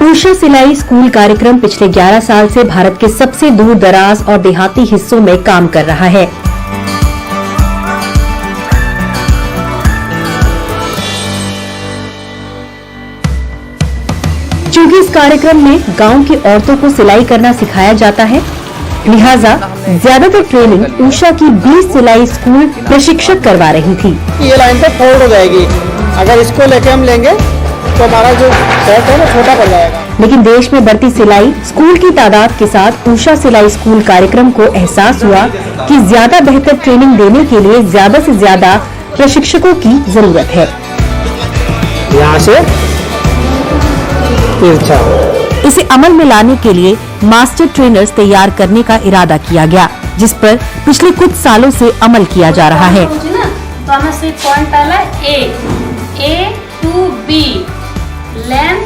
उषा सिलाई स्कूल कार्यक्रम पिछले 11 साल से भारत के सबसे दूर दराज और देहाती हिस्सों में काम कर रहा है। चूंकि इस कार्यक्रम में गांव की औरतों को सिलाई करना सिखाया जाता है, लिहाजा ज्यादातर ट्रेनिंग उषा की 20 सिलाई स्कूल प्रशिक्षक करवा रही थी। ये लाइन तो फोल्ड हो जाएगी, अगर इसको लेके हम लेंगे तो हमारा जो सेट है वो छोटा पड़ जाएगा। लेकिन देश में बढ़ती सिलाई स्कूल की तादाद के साथ उषा सिलाई स्कूल कार्यक्रम को एहसास हुआ कि ज्यादा बेहतर ट्रेनिंग देने के लिए ज्यादा से ज्यादा प्रशिक्षकों की जरूरत है। यहाँ से तिरछा इसे अमल में लाने के लिए मास्टर ट्रेनर्स तैयार करने का इरादा किया गया, जिस पर पिछले कुछ सालों से अमल किया जा रहा है। तो हमें सिर्फ पॉइंट पहला A to B लेंथ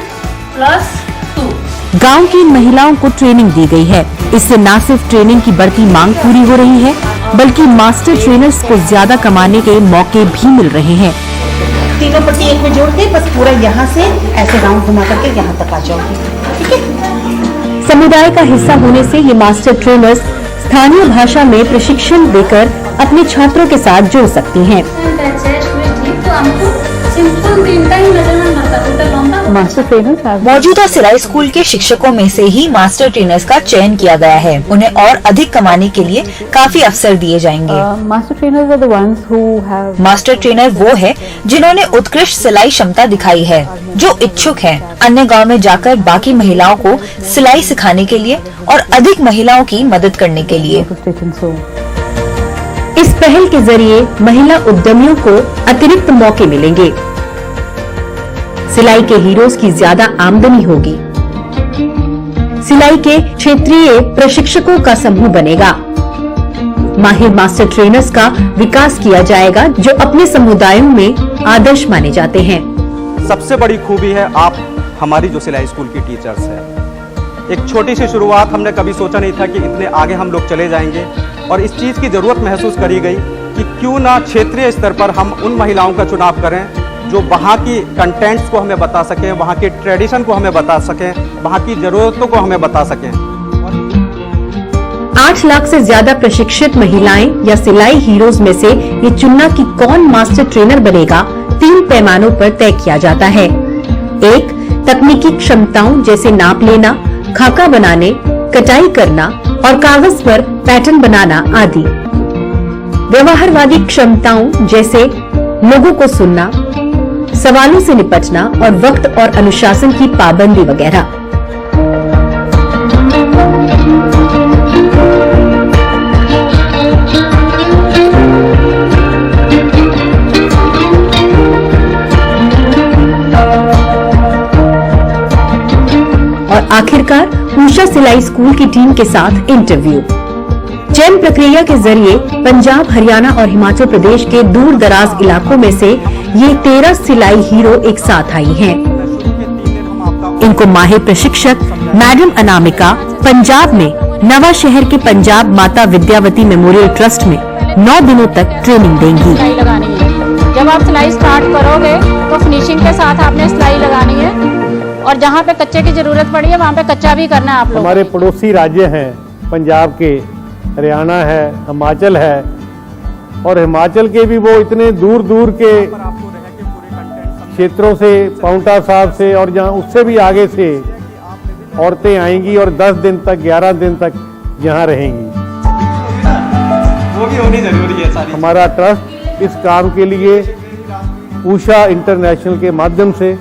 +2। गांव की महिलाओं को ट्रेनिंग दी गई है। इससे न सिर्फ ट्रेनिंग की बढ़ती मांग पूरी हो रही है, बल्कि मास्टर ट्रेनर्स को ज्यादा कमाने के मौके भी मिल रहे हैं। तीनों पट्टी एक में जोड़ के बस पूरा यहाँ से ऐसे राउंड घुमा करके यहाँ तक आ जाओगी, ठीक है। समुदाय का हिस्सा होने से ये मास्टर ट्रेनर्स स्थानीय भाषा में प्रशिक्षण देकर अपने छात्रों के साथ जुड़ सकती हैं। मौजूदा सिलाई स्कूल के शिक्षकों में से ही मास्टर ट्रेनर्स का चयन किया गया है। उन्हें और अधिक कमाने के लिए काफी अवसर दिए जाएंगे। मास्टर ट्रेनर वो है जिन्होंने उत्कृष्ट सिलाई क्षमता दिखाई है, जो इच्छुक हैं अन्य गांव में जाकर बाकी महिलाओं को सिलाई सिखाने के लिए और अधिक महिलाओं की मदद करने के लिए। इस पहल के जरिए महिला उद्यमियों को अतिरिक्त मौके मिलेंगे। सिलाई के हीरोज की ज्यादा आमदनी होगी। सिलाई के क्षेत्रीय प्रशिक्षकों का समूह बनेगा। माहिर मास्टर ट्रेनर्स का विकास किया जाएगा, जो अपने समुदायों में आदर्श माने जाते हैं। सबसे बड़ी खूबी है आप हमारी जो सिलाई स्कूल की टीचर्स है। एक छोटी सी शुरुआत, हमने कभी सोचा नहीं था कि इतने आगे हम लोग चले जाएंगे, और इस चीज की जरूरत महसूस करी गई कि क्यों ना क्षेत्रीय स्तर पर हम उन महिलाओं का चुनाव करें जो वहाँ की कंटेंट्स को हमें बता सकें, वहाँ के ट्रेडिशन को हमें बता सकें, वहाँ की जरूरतों को हमें बता सकें। 8 लाख से ज्यादा प्रशिक्षित महिलाएं या सिलाई हीरोज में से ये चुनना कि कौन मास्टर ट्रेनर बनेगा 3 पैमानों पर तय किया जाता है। 1, तकनीकी क्षमताओं जैसे नाप लेना, खाका बनाने, कटाई करना और कागज पर पैटर्न बनाना आदि। व्यवहारवादी क्षमताओं जैसे लोगों को सुनना, सवालों से निपटना और वक्त और अनुशासन की पाबंदी वगैरह। और आखिरकार उषा सिलाई स्कूल की टीम के साथ इंटरव्यू। चयन प्रक्रिया के जरिए पंजाब, हरियाणा और हिमाचल प्रदेश के दूर दराज इलाकों में से ये 13 सिलाई हीरो एक साथ आई हैं। इनको माहिर प्रशिक्षक मैडम अनामिका पंजाब में नवा शहर के पंजाब माता विद्यावती मेमोरियल ट्रस्ट में 9 दिनों तक ट्रेनिंग देंगी। सिलाई लगानी है। जब आप सिलाई स्टार्ट करोगे तो फिनिशिंग के साथ आपने सिलाई लगानी है, और जहाँ पे कच्चे की जरूरत पड़ी है वहाँ पे कच्चा भी करना है आप लोग। हमारे पड़ोसी राज्य हैं पंजाब के, हरियाणा है, हिमाचल है, और हिमाचल के भी वो इतने दूर दूर के क्षेत्रों से, पाउंटा साहब से और जहाँ उससे भी आगे से औरतें आएंगी और 10 दिन तक, 11 दिन तक यहाँ रहेंगी। वो भी होनी जरूरी है सारी। हमारा ट्रस्ट इस काम के लिए उषा इंटरनेशनल के माध्यम से,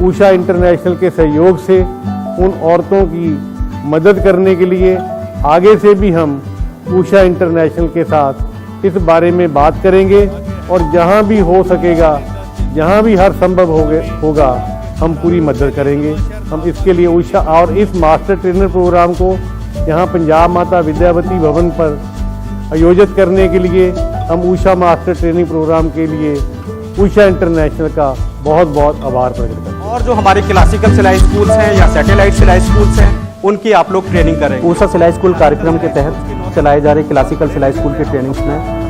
उषा इंटरनेशनल के सहयोग से उन औरतों की मदद करने के लिए आगे से भी हम उषा इंटरनेशनल के साथ इस बारे में बात करेंगे, और जहां भी हो सकेगा, जहां भी हर संभव होगा हम पूरी मदद करेंगे। हम इसके लिए उषा और इस मास्टर ट्रेनर प्रोग्राम को यहाँ पंजाब माता विद्यावती भवन पर आयोजित करने के लिए हम उषा मास्टर ट्रेनिंग प्रोग्राम के लिए उषा इंटरनेशनल का बहुत बहुत आभार प्रकट करते हैं। और जो हमारे क्लासिकल सिलाई स्कूल्स हैं या सैटेलाइट सिलाई स्कूल्स हैं, उनकी आप लोग ट्रेनिंग करेंगे। ऊषा सिलाई स्कूल कार्यक्रम के तहत चलाए जा रहे क्लासिकल सिलाई स्कूल की ट्रेनिंग्स में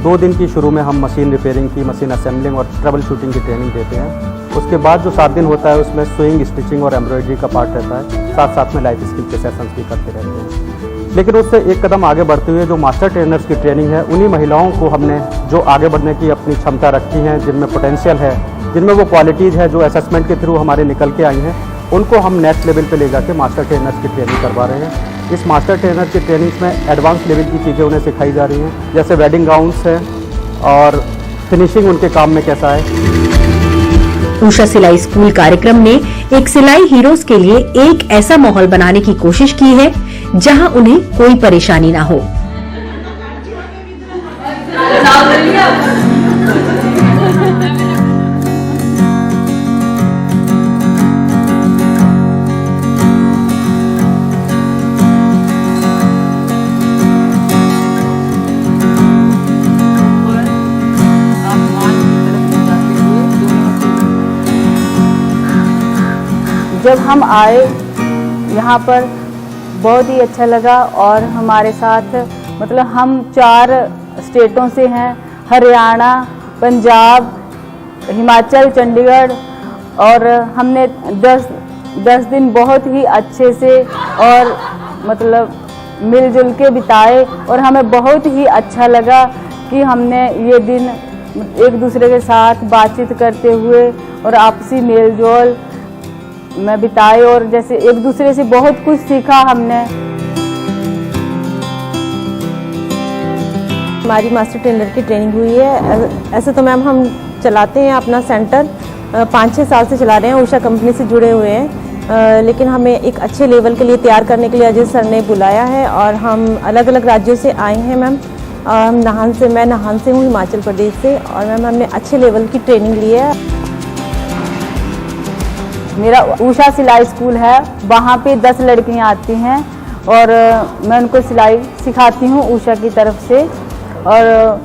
2 दिन की शुरू में हम मशीन रिपेयरिंग की, मशीन असेंबलिंग और ट्रबल शूटिंग की ट्रेनिंग देते हैं। उसके बाद जो 7 दिन होता है उसमें स्विंग, स्टिचिंग और एम्ब्रॉयडरी का पार्ट रहता है। साथ साथ में लाइफ स्किल के सेशंस भी करते रहते हैं। लेकिन उससे एक कदम आगे बढ़ते हुए जो मास्टर ट्रेनर्स की ट्रेनिंग है, उन्हीं महिलाओं को हमने जो आगे बढ़ने की अपनी क्षमता रखी है, जिनमें पोटेंशियल है, जिनमें वो क्वालिटीज़ है जो असेसमेंट के थ्रू हमारे निकल के आई हैं, उनको हम नेक्स्ट लेवल पे ले जाके मास्टर ट्रेनर्स की ट्रेनिंग करवा रहे हैं। इस मास्टर ट्रेनर की ट्रेनिंग्स में एडवांस लेवल की चीज़ें उन्हें सिखाई जा रही हैं, जैसे वेडिंग गाउन्स है और फिनिशिंग उनके काम में कैसा है। उषा सिलाई स्कूल कार्यक्रम ने एक सिलाई हीरोज के लिए एक ऐसा माहौल बनाने की कोशिश की है जहां उन्हें कोई परेशानी ना हो। जब हम आए यहाँ पर बहुत ही अच्छा लगा और हमारे साथ मतलब हम 4 स्टेटों से हैं, हरियाणा, पंजाब, हिमाचल, चंडीगढ़, और हमने 10 दिन बहुत ही अच्छे से और मतलब मिलजुल के बिताए और हमें बहुत ही अच्छा लगा कि हमने ये दिन एक दूसरे के साथ बातचीत करते हुए और आपसी मेलजोल में बिताए और जैसे एक दूसरे से बहुत कुछ सीखा हमने। हमारी मास्टर ट्रेनर की ट्रेनिंग हुई है। ऐसे तो मैम हम चलाते हैं अपना सेंटर 5-6 साल से चला रहे हैं, उषा कंपनी से जुड़े हुए हैं, लेकिन हमें एक अच्छे लेवल के लिए तैयार करने के लिए अजय सर ने बुलाया है और हम अलग अलग राज्यों से आए हैं मैम। मैं नाहन से हूँ, हिमाचल प्रदेश से, और मैम हमने अच्छे लेवल की ट्रेनिंग ली है। मेरा उषा सिलाई स्कूल है, वहाँ पे 10 लड़कियाँ आती हैं और मैं उनको सिलाई सिखाती हूँ उषा की तरफ से। और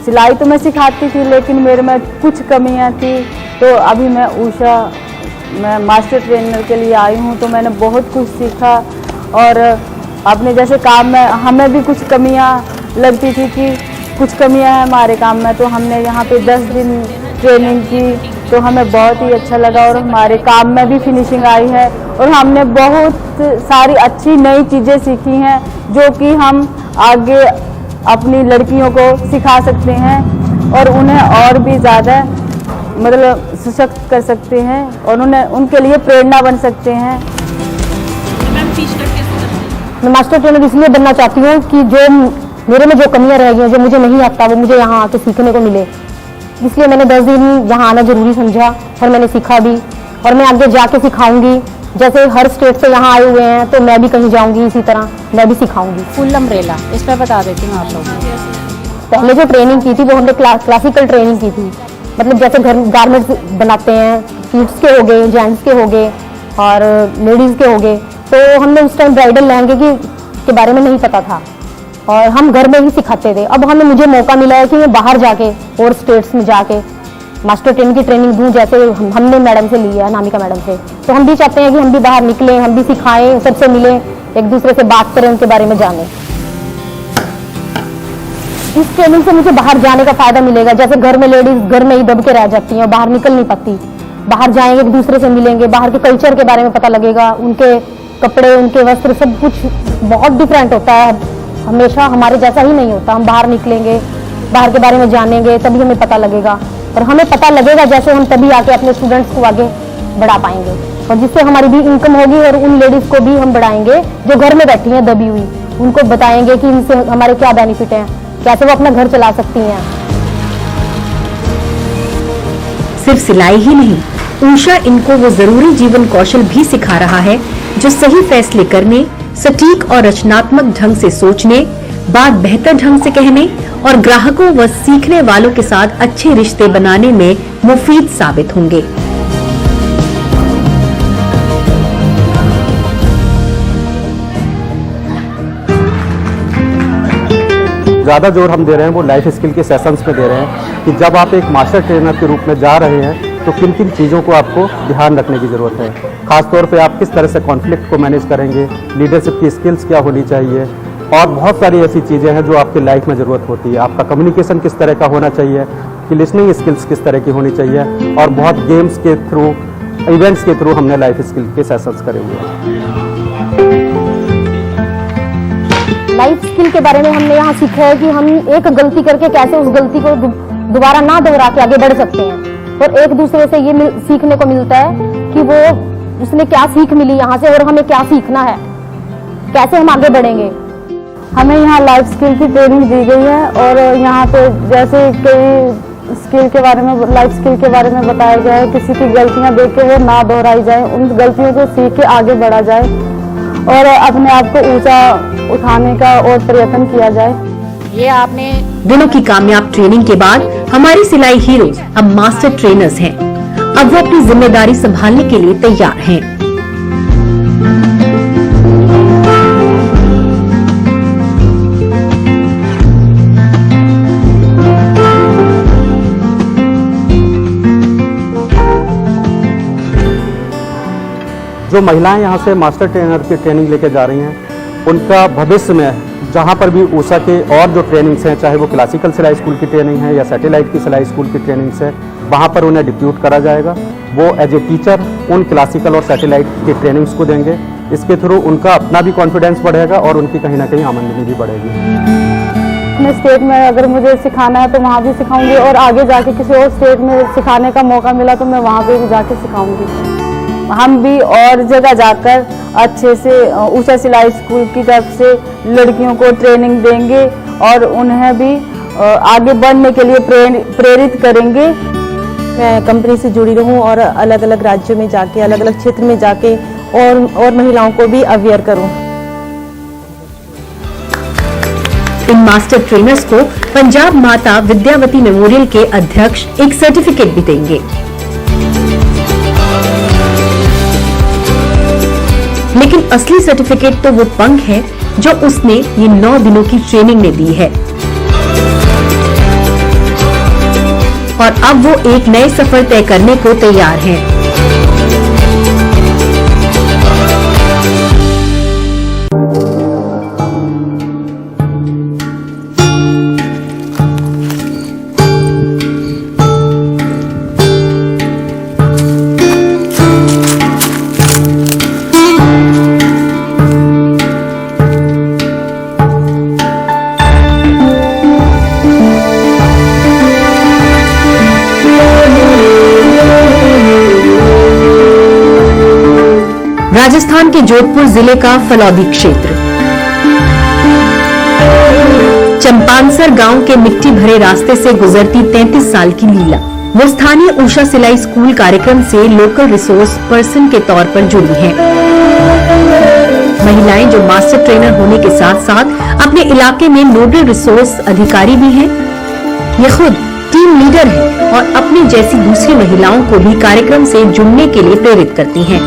सिलाई तो मैं सिखाती थी लेकिन मेरे में कुछ कमियाँ थी, तो अभी मैं मास्टर ट्रेनर के लिए आई हूँ, तो मैंने बहुत कुछ सीखा। और अपने जैसे काम में हमें भी कुछ कमियाँ लगती थी कि कुछ कमियाँ हैं हमारे काम में, तो हमने यहाँ पे 10 दिन ट्रेनिंग की, तो हमें बहुत ही अच्छा लगा और हमारे काम में भी फिनिशिंग आई है और हमने बहुत सारी अच्छी नई चीज़ें सीखी हैं जो कि हम आगे अपनी लड़कियों को सिखा सकते हैं और उन्हें और भी ज़्यादा मतलब सशक्त कर सकते हैं और उनके लिए प्रेरणा बन सकते हैं। मैं मास्टर ट्रेनर इसलिए बनना चाहती हूँ कि जो मेरे में जो कमियाँ रह गई हैं, जो मुझे नहीं आता, वो मुझे यहाँ आके सीखने को मिले। इसलिए मैंने 10 दिन यहाँ आना जरूरी समझा और मैंने सीखा भी और मैं आगे जाके सिखाऊंगी। जैसे हर स्टेट से यहाँ आए हुए हैं तो मैं भी कहीं जाऊंगी, इसी तरह मैं भी सिखाऊंगी। फुल अम्ब्रेला इस पर बता देती हूँ आप लोगों को। पहले जो ट्रेनिंग की थी वो हमने क्लासिकल ट्रेनिंग की थी, मतलब जैसे घर गारमेंट्स बनाते हैं, किड्स के हो गए, जेंट्स के हो गए और लेडीज़ के हो गए, तो हमने उस टाइम ब्राइडल लहंगे के बारे में नहीं पता था और हम घर में ही सिखाते थे। अब मुझे मौका मिला है कि मैं बाहर जाके और स्टेट्स में जाके मास्टर ट्रेनिंग की ट्रेनिंग दूं, जैसे हमने मैडम से ली है, नामिका मैडम से। तो हम भी चाहते हैं कि हम भी बाहर निकलें, हम भी सिखाएं, सबसे मिलें, एक दूसरे से बात करें, उनके बारे में जानें। इस ट्रेनिंग से मुझे बाहर जाने का फायदा मिलेगा। जैसे घर में लेडीज घर में ही दब के रह जाती हैं और बाहर निकल नहीं पाती, बाहर जाएंगे, एक दूसरे से मिलेंगे, बाहर के कल्चर के बारे में पता लगेगा, उनके कपड़े, उनके वस्त्र, सब कुछ बहुत डिफरेंट होता है, हमेशा हमारे जैसा ही नहीं होता। हम बाहर निकलेंगे, बाहर के बारे में जानेंगे, तभी हमें पता लगेगा और हमें पता लगेगा जैसे हम तभी आके अपने स्टूडेंट्स को आगे बढ़ा पाएंगे और जिससे हमारी भी इनकम होगी और उन लेडीज को भी हम बढ़ाएंगे जो घर में बैठी हैं दबी हुई, उनको बताएंगे कि इनसे हमारे क्या बेनिफिट हैं, कैसे वो अपना घर चला सकती हैं। सिर्फ सिलाई ही नहीं, उषा इनको वो जरूरी जीवन कौशल भी सिखा रहा है जो सही फैसले करने, सटीक और रचनात्मक ढंग से सोचने, बात बेहतर ढंग से कहने और ग्राहकों व सीखने वालों के साथ अच्छे रिश्ते बनाने में मुफीद साबित होंगे। ज़्यादा जोर हम दे रहे हैं वो लाइफ स्किल के सेशंस में दे रहे हैं कि जब आप एक मास्टर ट्रेनर के रूप में जा रहे हैं तो किन किन चीज़ों को आपको ध्यान रखने की ज़रूरत है। ख़ासतौर पे आप किस तरह से कॉन्फ्लिक्ट को मैनेज करेंगे, लीडरशिप की स्किल्स क्या होनी चाहिए, और बहुत सारी ऐसी चीज़ें हैं जो आपकी लाइफ में ज़रूरत होती है। आपका कम्युनिकेशन किस तरह का होना चाहिए, कि लिसनिंग स्किल्स किस तरह की होनी चाहिए, और बहुत गेम्स के थ्रू, इवेंट्स के थ्रू हमने लाइफ स्किल के सेशंस करे हुए हैं। लाइफ स्किल के बारे में हमने यहाँ सीखा है कि हम एक गलती करके कैसे उस गलती को दोबारा ना दोहरा के आगे बढ़ सकते हैं, और एक दूसरे से ये सीखने को मिलता है कि वो उसने क्या सीख मिली यहाँ से और हमें क्या सीखना है, कैसे हम आगे बढ़ेंगे। हमें यहाँ लाइफ स्किल की ट्रेनिंग दी गई है और यहाँ पे जैसे कई स्किल के बारे में, लाइफ स्किल के बारे में बताया गया है। किसी की गलतियाँ देख के वो ना दोहराई जाए, उन गलतियों को सीख के आगे बढ़ा जाए और अपने आप को ऊंचा उठाने का और प्रयत्न किया जाए। ये आपने दिनों की कामयाब ट्रेनिंग के बाद हमारी सिलाई हीरोज अब मास्टर ट्रेनर्स हैं। अब वो अपनी जिम्मेदारी संभालने के लिए तैयार हैं। जो महिलाएं यहाँ से मास्टर ट्रेनर की ट्रेनिंग लेके जा रही हैं, उनका भविष्य में जहाँ पर भी ऊषा के और जो ट्रेनिंग्स हैं, चाहे वो क्लासिकल सिलाई स्कूल की ट्रेनिंग है या सैटेलाइट की सिलाई स्कूल की ट्रेनिंग्स है, वहाँ पर उन्हें डिप्यूट करा जाएगा। वो एज ए टीचर उन क्लासिकल और सैटेलाइट की ट्रेनिंग्स को देंगे। इसके थ्रू उनका अपना भी कॉन्फिडेंस बढ़ेगा और उनकी कहीं ना कहीं आमदनी भी बढ़ेगी। अपने स्टेट में अगर मुझे सिखाना है तो वहाँ भी सिखाऊंगी, और आगे जाके किसी और स्टेट में सिखाने का मौका मिला तो मैं वहाँ पे भी जाके सिखाऊंगी। हम भी और जगह जाकर अच्छे से ऊषा सिलाई स्कूल की तरफ से लड़कियों को ट्रेनिंग देंगे और उन्हें भी आगे बढ़ने के लिए प्रेरित करेंगे। मैं कंपनी से जुड़ी रहूं और अलग अलग राज्यों में जाके, अलग अलग क्षेत्र में जाके और महिलाओं को भी अवेयर करूं। इन मास्टर ट्रेनर्स को पंजाब माता विद्यावती मेमोरियल के अध्यक्ष एक सर्टिफिकेट भी देंगे। लेकिन असली सर्टिफिकेट तो वो पंख है जो उसने ये 9 दिनों की ट्रेनिंग में दी है, और अब वो एक नए सफर तय करने को तैयार है। राजस्थान के जोधपुर जिले का फलौदी क्षेत्र, चंपानसर गांव के मिट्टी भरे रास्ते से गुजरती 33 साल की लीला, वो स्थानीय ऊषा सिलाई स्कूल कार्यक्रम से लोकल रिसोर्स पर्सन के तौर पर जुड़ी हैं। महिलाएं जो मास्टर ट्रेनर होने के साथ साथ अपने इलाके में नोडल रिसोर्स अधिकारी भी हैं। ये खुद टीम लीडर हैं और अपनी जैसी दूसरी महिलाओं को भी कार्यक्रम से जुड़ने के लिए प्रेरित करती हैं।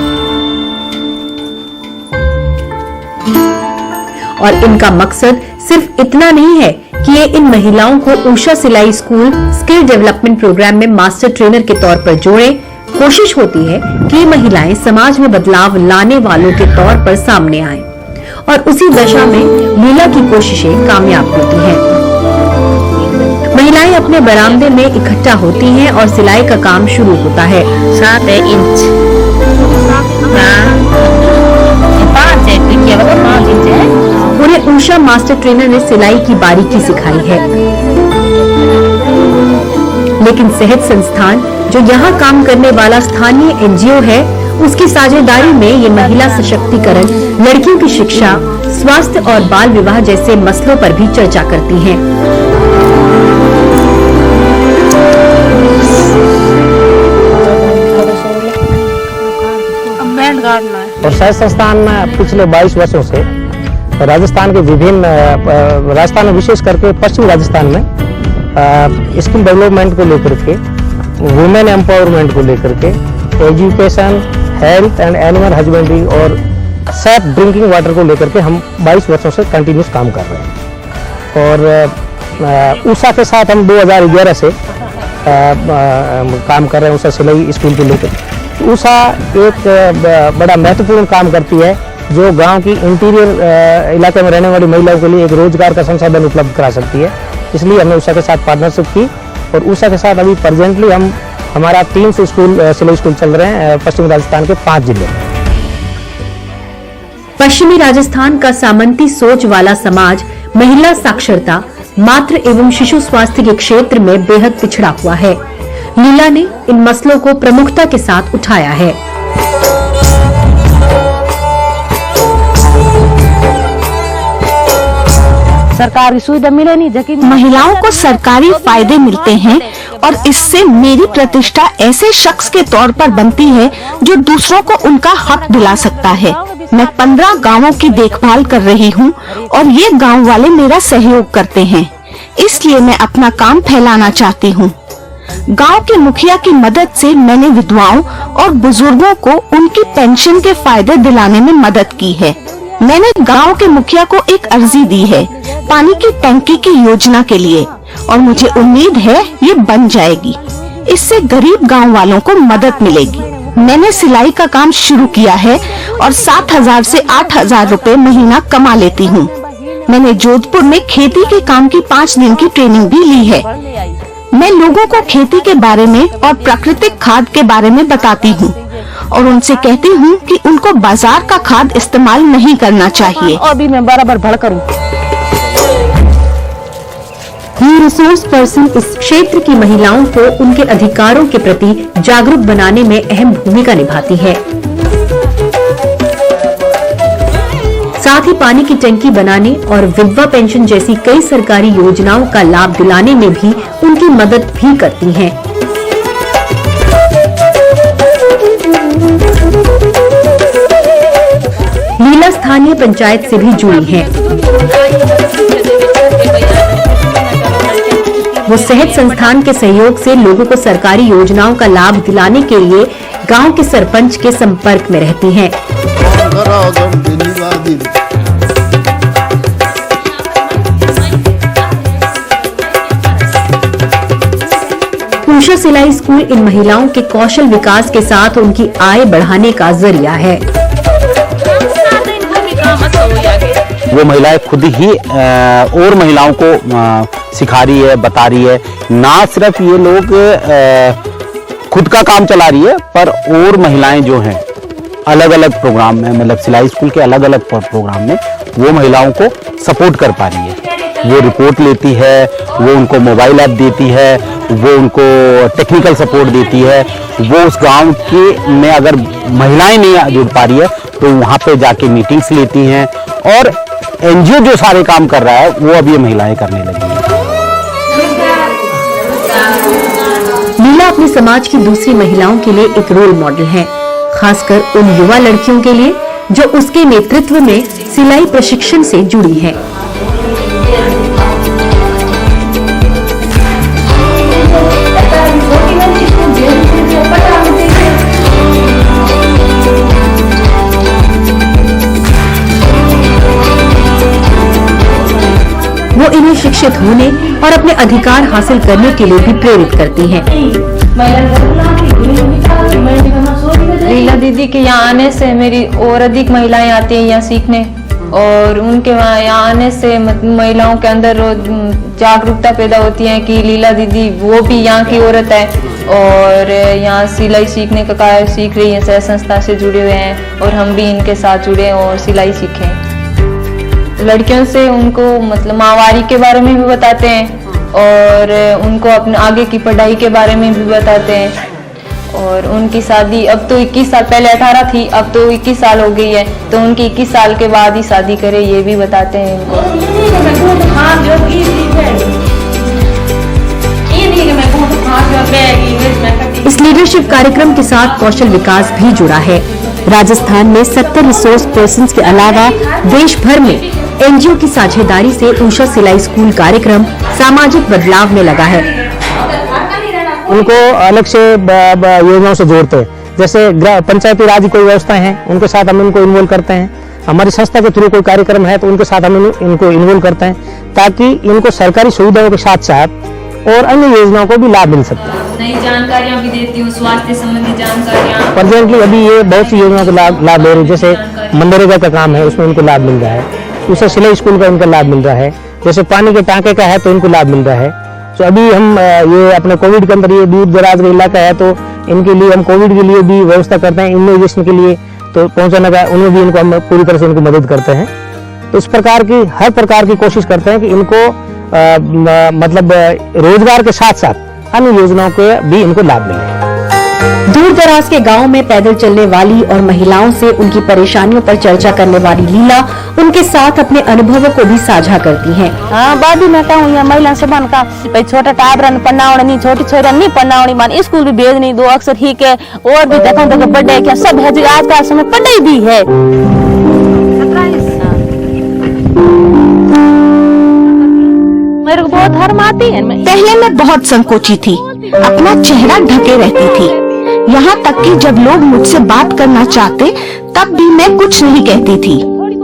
और इनका मकसद सिर्फ इतना नहीं है कि ये इन महिलाओं को ऊषा सिलाई स्कूल स्किल डेवलपमेंट प्रोग्राम में मास्टर ट्रेनर के तौर पर जोड़ें। कोशिश होती है कि ये महिलाएं समाज में बदलाव लाने वालों के तौर पर सामने आएं, और उसी दशा में लीला की कोशिशें कामयाब होती हैं। महिलाएं अपने बरामदे में इकट्ठा होती हैं और सिलाई का काम शुरू होता है। 7 इंच 5 इंच है। उन्हें ऊषा मास्टर ट्रेनर ने सिलाई की बारीकी सिखाई है, लेकिन सहज संस्थान जो यहाँ काम करने वाला स्थानीय एनजीओ है, उसकी साझेदारी में ये महिला सशक्तिकरण, लड़कियों की शिक्षा, स्वास्थ्य और बाल विवाह जैसे मसलों पर भी चर्चा करती हैं। और सहज संस्थान पिछले 22 वर्षों से राजस्थान के विभिन्न, राजस्थान में विशेष करके पश्चिम राजस्थान में स्किल डेवलपमेंट को लेकर के, वुमेन एम्पावरमेंट को लेकर के, education, health and animal husbandry और सेफ ड्रिंकिंग वाटर को लेकर के हम 22 वर्षों से कंटिन्यूस काम कर रहे हैं। और उषा के साथ हम 2011 से काम कर रहे हैं उषा सिलाई स्कूल को लेकर। उषा एक बड़ा महत्वपूर्ण काम करती है जो गांव की इंटीरियर इलाके में रहने वाली महिलाओं के लिए एक रोजगार का संसाधन उपलब्ध करा सकती है। इसलिए हमने उषा के साथ पार्टनरशिप की और उषा के साथ अभी प्रेजेंटली हमारा 300 सिलाई स्कूल चल रहे हैं पश्चिमी राजस्थान के 5 जिले में। पश्चिमी राजस्थान का सामंती सोच वाला समाज महिला साक्षरता, मातृ एवं शिशु स्वास्थ्य के क्षेत्र में बेहद पिछड़ा हुआ है। लीला ने इन मसलों को प्रमुखता के साथ उठाया है। सरकारी सुविधा मिले नहीं, जबकि महिलाओं को सरकारी फायदे मिलते हैं और इससे मेरी प्रतिष्ठा ऐसे शख्स के तौर पर बनती है जो दूसरों को उनका हक दिला सकता है। मैं 15 गांवों की देखभाल कर रही हूं और ये गांव वाले मेरा सहयोग करते हैं, इसलिए मैं अपना काम फैलाना चाहती हूं। गांव के मुखिया की मदद से मैंने विधवाओं और बुजुर्गों को उनकी पेंशन के फायदे दिलाने में मदद की है। मैंने गांव के मुखिया को एक अर्जी दी है पानी की टंकी की योजना के लिए और मुझे उम्मीद है ये बन जाएगी। इससे गरीब गांव वालों को मदद मिलेगी। मैंने सिलाई का काम शुरू किया है और 7,000 से 8,000 रुपए महीना कमा लेती हूँ। मैंने जोधपुर में खेती के काम की 5 दिन की ट्रेनिंग भी ली है। मैं लोगों को खेती के बारे में और प्राकृतिक खाद के बारे में बताती हूँ और उनसे कहती हूँ कि उनको बाजार का खाद इस्तेमाल नहीं करना चाहिए। और भी मैं बराबर भड़ करूँ। ये रिसोर्स पर्सन इस क्षेत्र की महिलाओं को उनके अधिकारों के प्रति जागरूक बनाने में अहम भूमिका निभाती है। साथ ही पानी की टंकी बनाने और विधवा पेंशन जैसी कई सरकारी योजनाओं का लाभ दिलाने में भी उनकी मदद भी करती हैं। लीला स्थानीय पंचायत से भी जुड़ी हैं। वो सेहत संस्थान के सहयोग से लोगों को सरकारी योजनाओं का लाभ दिलाने के लिए गांव के सरपंच के संपर्क में रहती हैं। उषा सिलाई स्कूल इन महिलाओं के कौशल विकास के साथ उनकी आय बढ़ाने का जरिया है। वो महिलाएं खुद ही और महिलाओं को सिखा रही है, बता रही है। ना सिर्फ ये लोग खुद का काम चला रही है पर और महिलाएं जो हैं अलग अलग प्रोग्राम में, मतलब सिलाई स्कूल के अलग अलग प्रोग्राम में वो महिलाओं को सपोर्ट कर पा रही है। वो रिपोर्ट लेती है, वो उनको मोबाइल ऐप देती है, वो उनको टेक्निकल सपोर्ट देती है। वो उस गांव के में अगर महिलाएं नहीं जुड़ पा रही है तो वहाँ पे जाके मीटिंग्स लेती हैं और एनजीओ जो सारे काम कर रहा है वो अब ये महिलाएं करने लगी हैं। लीला अपने समाज की दूसरी महिलाओं के लिए एक रोल मॉडल है, खासकर उन युवा लड़कियों के लिए जो उसके नेतृत्व में सिलाई प्रशिक्षण से जुड़ी हैं। वो इन्हें शिक्षित होने और अपने अधिकार हासिल करने के लिए भी प्रेरित करती हैं। लीला दीदी के यहाँ आने से मेरी और अधिक महिलाएं आती हैं यहाँ सीखने और उनके यहाँ आने से महिलाओं के अंदर जागरूकता पैदा होती है कि लीला दीदी वो भी यहाँ की औरत है और यहाँ सिलाई सीखने का कार्य सीख रही है। सहज संस्था से जुड़े हुए हैं और हम भी इनके साथ जुड़े और सिलाई सीखें। लड़कियों से उनको मतलब माहवारी के बारे में भी बताते हैं और उनको अपने आगे की पढ़ाई के बारे में भी बताते हैं और उनकी शादी अब तो 21 साल, पहले 18 थी, अब तो 21 साल हो गई है, तो उनकी 21 साल के बाद ही शादी करे ये भी बताते हैं इनको। इस लीडरशिप कार्यक्रम के साथ कौशल विकास भी जुड़ा है। राजस्थान में 70 रिसोर्स पर्सन के अलावा देश भर में एनजीओ की साझेदारी से उषा सिलाई स्कूल कार्यक्रम सामाजिक बदलाव में लगा है। उनको अलग से योजनाओं से जोड़ते हैं, जैसे पंचायती राज की कोई व्यवस्था है उनके साथ हम उनको इन्वॉल्व करते हैं। हमारी संस्था के थ्रू कोई कार्यक्रम है तो उनके साथ हम इनको इन्वॉल्व करते हैं ताकि इनको सरकारी सुविधाओं के साथ साथ और अन्य योजनाओं को भी लाभ मिल सकता है। नई जानकारियां भी देती हूँ, स्वास्थ्य संबंधी जानकारियां। प्रेजेंटली अभी ये बहुत सी योजनाओं का लाभ ले रही है, जैसे मनरेगा का काम है उसमें उनको लाभ मिल रहा है, दूसरा सिलाई स्कूल का उनको लाभ मिल रहा है, जैसे पानी के टाँके का है तो इनको लाभ मिल रहा है। तो अभी हम ये अपने कोविड के अंदर ये दूर दराज का इलाका है तो इनके लिए हम कोविड के लिए भी व्यवस्था करते हैं, इम्यूनाइजेशन के लिए तो पहुंचाने का उनमें भी इनको हम पूरी तरह से इनको मदद करते हैं। तो इस प्रकार की हर प्रकार की कोशिश करते हैं कि इनको मतलब रोजगार के साथ साथ अन्य योजनाओं के भी इनको लाभ मिले। दूर दराज के गांव में पैदल चलने वाली और महिलाओं से उनकी परेशानियों पर चर्चा करने वाली लीला उनके साथ अपने अनुभवों को भी साझा करती हैं। हाँ बाबी मैं कहूँ यहाँ महिला समान का भाई छोटा टाबरन पढ़ावनी नहीं, छोटी छोरा नहीं पढ़ावनी, मान स्कूल भी भेज नहीं दो अक्सर ठीक है और भी देखो तो पढ़ाई क्या सब है आज का समय पढ़ाई भी है। मेरे को बहुत हर्म आती है। पहले मैं बहुत संकोची थी, अपना चेहरा ढके रहती थी, यहाँ तक कि जब लोग मुझसे बात करना चाहते तब भी मैं कुछ नहीं कहती थी।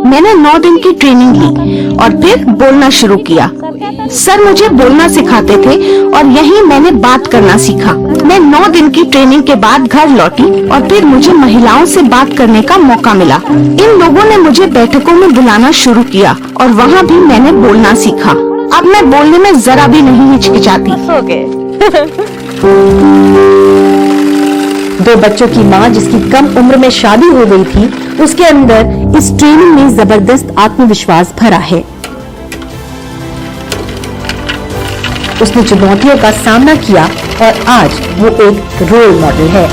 मैंने 9 दिन की ट्रेनिंग ली और फिर बोलना शुरू किया। सर मुझे बोलना सिखाते थे और यहीं मैंने बात करना सीखा। मैं 9 दिन की ट्रेनिंग के बाद घर लौटी और फिर मुझे महिलाओं से बात करने का मौका मिला। इन लोगों ने मुझे बैठकों में बुलाना शुरू किया और वहाँ भी मैंने बोलना सीखा। अब मैं बोलने में जरा भी नहीं हिचकिचाती। 2 बच्चों की मां जिसकी कम उम्र में शादी हो गई थी, उसके अंदर इस ट्रेनिंग में जबरदस्त आत्मविश्वास भरा है। उसने चुनौतियों का सामना किया और आज वो एक रोल मॉडल है।